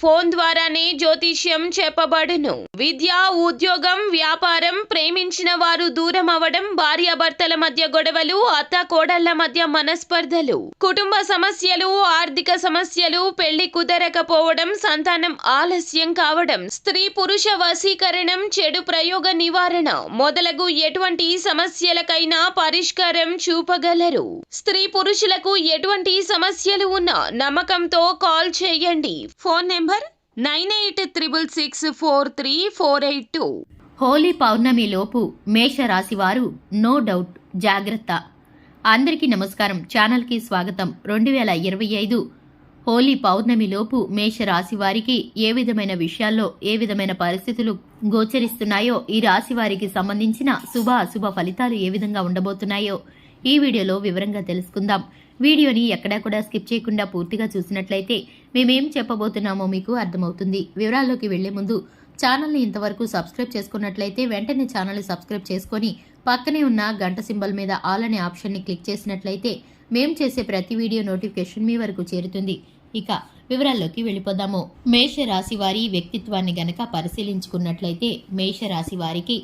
Phone ద్వారానే జ్యోతిష్యం చెప్పబడును. విద్య, ఉద్యోగం, వ్యాపారం, ప్రేమించిన వారు దూరం అవడం, భార్యాభర్తల మధ్య గొడవలు, అత్తాకోడళ్ల మధ్య మనస్పర్ధలు, కుటుంబ సమస్యలు, ఆర్థిక సమస్యలు, పెళ్లి కుదరకపోవడం, సంతానం ఆలస్యం కావడం, స్త్రీ పురుష వశీకరణం, చెడు ప్రయోగ నివారణ మొదలగు ఎటువంటి సమస్యలకైనా పరిష్కారం చూపగలరు. స్త్రీ పురుషులకు ఎటువంటి సమస్యలు ఉన్నా నమ్మకంతో కాల్ చేయండి. Phone number 9866643482. హోలీ పౌర్ణమి లోపు మేషరాశి వారు నో డౌట్ జాగ్రత్త. అందరికీ నమస్కారం, ఛానల్కి స్వాగతం. 2025 హోలీ పౌర్ణమి లోపు మేషరాశి వారికి ఏ విధమైన విషయాల్లో ఏ విధమైన పరిస్థితులు గోచరిస్తున్నాయో, ఈ రాశి వారికి సంబంధించిన శుభ అశుభ ఫలితాలు ఏ విధంగా ఉండబోతున్నాయో ఈ వీడియోలో వివరంగా తెలుసుకుందాం. వీడియోని ఎక్కడా కూడా స్కిప్ చేయకుండా పూర్తిగా చూసినట్లయితే మేమేం చెప్పబోతున్నామో మీకు అర్థమవుతుంది. వివరాల్లోకి వెళ్లే ముందు ఛానల్ని ఇంతవరకు సబ్స్క్రైబ్ చేసుకున్నట్లయితే వెంటనే ఛానల్ని సబ్స్క్రైబ్ చేసుకొని పక్కనే ఉన్న గంట సింబల్ మీద ఆల్ అనే ఆప్షన్ని క్లిక్ చేసినట్లయితే మేం చేసే ప్రతి వీడియో నోటిఫికేషన్ మీ వరకు చేరుతుంది. ఇక వివరాల్లోకి వెళ్ళిపోదాము. మేషరాశి వారి వ్యక్తిత్వాన్ని గనక పరిశీలించుకున్నట్లయితే మేషరాశి వారికి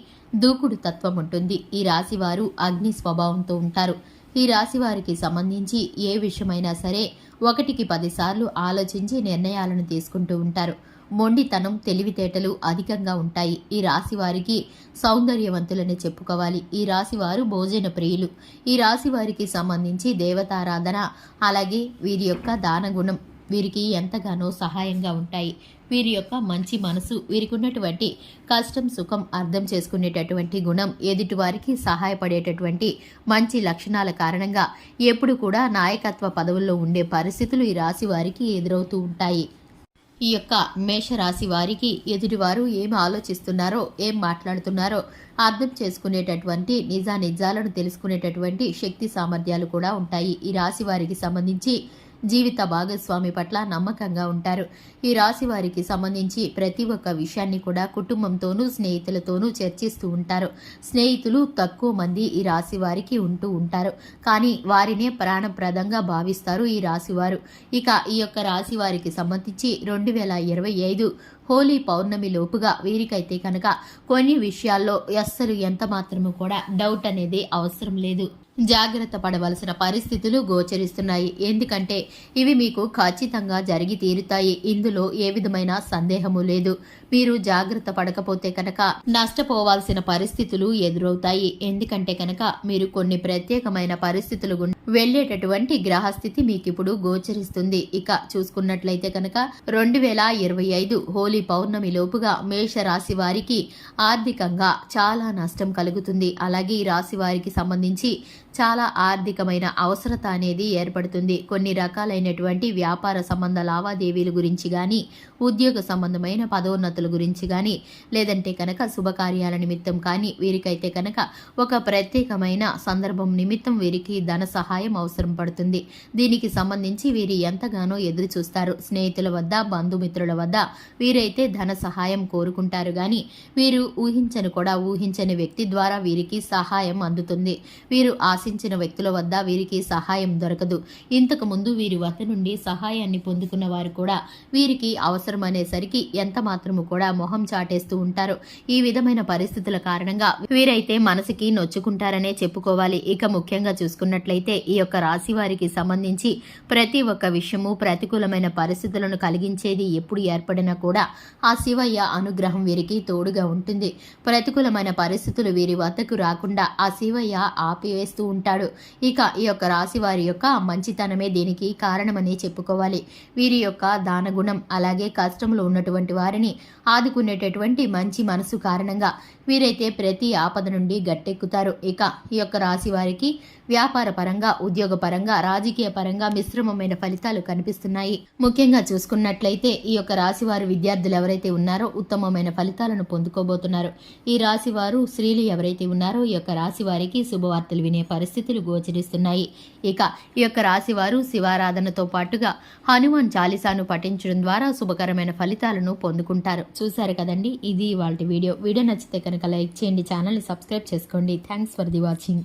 దూకుడు తత్వం ఉంటుంది. ఈ రాశి వారు అగ్ని స్వభావంతో ఉంటారు. ఈ రాశి వారికి సంబంధించి ఏ విషయమైనా సరే 1కి 10 సార్లు ఆలోచించి నిర్ణయాలను తీసుకుంటూ ఉంటారు. మొండితనం, తెలివితేటలు అధికంగా ఉంటాయి. ఈ రాశి వారికి సౌందర్యవంతులని చెప్పుకోవాలి. ఈ రాశి వారు భోజన ప్రియులు. ఈ రాశి వారికి సంబంధించి దేవతారాధన, అలాగే వీరి యొక్క దానగుణం వీరికి ఎంతగానో సహాయంగా ఉంటాయి. వీరి యొక్క మంచి మనసు, వీరికి ఉన్నటువంటి కష్టం సుఖం అర్థం చేసుకునేటటువంటి గుణం, ఎదుటివారికి సహాయపడేటటువంటి మంచి లక్షణాల కారణంగా ఎప్పుడు కూడా నాయకత్వ పదవుల్లో ఉండే పరిస్థితులు ఈ రాశి వారికి ఎదురవుతూ ఉంటాయి. ఈ యొక్క మేషరాశి వారికి ఎదుటివారు ఏం ఆలోచిస్తున్నారో, ఏం మాట్లాడుతున్నారో అర్థం చేసుకునేటటువంటి నిజాలను తెలుసుకునేటటువంటి శక్తి సామర్థ్యాలు కూడా ఉంటాయి. ఈ రాశి వారికి సంబంధించి జీవిత భాగస్వామి పట్ల నమ్మకంగా ఉంటారు. ఈ రాశి వారికి సంబంధించి ప్రతి ఒక్క విషయాన్ని కూడా కుటుంబంతోనూ స్నేహితులతోనూ చర్చిస్తూ ఉంటారు. స్నేహితులు తక్కువ మంది ఈ రాశి వారికి ఉంటూ ఉంటారు, కానీ వారినే ప్రాణప్రదంగా భావిస్తారు ఈ రాశివారు. ఇక ఈ యొక్క రాశి వారికి సంబంధించి 2025 హోలీ పౌర్ణమి లోపుగా వీరికైతే కనుక కొన్ని విషయాల్లో అస్సలు ఎంత మాత్రము కూడా డౌట్ అనేది అవసరం లేదు. జాగ్రత్త పడవలసిన పరిస్థితులు గోచరిస్తున్నాయి. ఎందుకంటే ఇవి మీకు ఖచ్చితంగా జరిగి తీరుతాయి. ఇందులో ఏ విధమైన సందేహము లేదు. మీరు జాగ్రత్త పడకపోతే కనుక నష్టపోవాల్సిన పరిస్థితులు ఎదురవుతాయి. ఎందుకంటే కనుక మీరు కొన్ని ప్రత్యేకమైన పరిస్థితులు గుండా వెళ్లేటటువంటి గ్రహస్థితి మీకు ఇప్పుడు గోచరిస్తుంది. ఇక చూసుకున్నట్లయితే కనుక 2025 హోలీ పౌర్ణమి లోపుగా మేష రాశి వారికి ఆర్థికంగా చాలా నష్టం కలుగుతుంది. అలాగే ఈ రాశి వారికి సంబంధించి చాలా ఆర్థికమైన అవసరత అనేది ఏర్పడుతుంది. కొన్ని రకాలైనటువంటి వ్యాపార సంబంధ లావాదేవీల గురించి కానీ, ఉద్యోగ సంబంధమైన పదోన్నతుల గురించి కానీ, లేదంటే కనుక శుభకార్యాల నిమిత్తం కానీ వీరికైతే కనుక ఒక ప్రత్యేకమైన సందర్భం నిమిత్తం వీరికి ధన సహాయం అవసరం పడుతుంది. దీనికి సంబంధించి వీరు ఎంతగానో ఎదురు చూస్తారు. స్నేహితుల వద్ద, బంధుమిత్రుల వద్ద వీరైతే ధన సహాయం కోరుకుంటారు. కానీ వీరు ఊహించని వ్యక్తి ద్వారా వీరికి సహాయం అందుతుంది. వీరు ఆశించిన వ్యక్తుల వద్ద వీరికి సహాయం దొరకదు. ఇంతకు ముందు వీరి వద్ద నుండి సహాయాన్ని పొందుకున్న వారు కూడా వీరికి అవసరం అనేసరికి ఎంత మాత్రము కూడా మొహం చాటేస్తూ ఉంటారు. ఈ విధమైన పరిస్థితుల కారణంగా వీరైతే మనసుకి నొచ్చుకుంటారనే చెప్పుకోవాలి. ఇక ముఖ్యంగా చూసుకున్నట్లయితే ఈ యొక్క రాశి వారికి సంబంధించి ప్రతి ఒక్క విషయము ప్రతికూలమైన పరిస్థితులను కలిగించేది ఎప్పుడు ఏర్పడినా కూడా ఆ శివయ్య అనుగ్రహం వీరికి తోడుగా ఉంటుంది. ప్రతికూలమైన పరిస్థితులు వీరి వద్దకు రాకుండా ఆ శివయ్య ఆపివేస్తూ ఉంటాడు. ఇక ఈ యొక్క రాశి వారి యొక్క మంచితనమే దీనికి కారణమని చెప్పుకోవాలి. వీరి యొక్క దానగుణం, అలాగే కష్టంలో ఉన్నటువంటి వారిని ఆదుకునేటటువంటి మంచి మనసు కారణంగా వీరైతే ప్రతి ఆపద నుండి గట్టెక్కుతారు. ఇక ఈ యొక్క రాశి వారికి వ్యాపార పరంగా, ఉద్యోగ పరంగా, రాజకీయ పరంగా మిశ్రమమైన ఫలితాలు కనిపిస్తున్నాయి. ముఖ్యంగా చూసుకున్నట్లయితే ఈ యొక్క రాశి వారు విద్యార్థులు ఎవరైతే ఉన్నారో ఉత్తమమైన ఫలితాలను పొందుకోబోతున్నారు. ఈ రాశి వారు స్త్రీలు ఎవరైతే ఉన్నారో ఈ యొక్క రాశి వారికి శుభవార్తలు వినే పరిస్థితులు గోచరిస్తున్నాయి. ఇక ఈ యొక్క రాశి వారు శివారాధనతో పాటుగా హనుమాన్ చాలీసాను పఠించడం ద్వారా శుభకరమైన ఫలితాలను పొందుకుంటారు. చూశారు కదండి, ఇది ఇవాల్టి వీడియో. వీడియో నచ్చితే కనుక లైక్ చేయండి, ఛానల్ని సబ్స్క్రైబ్ చేసుకోండి. Thanks for the watching.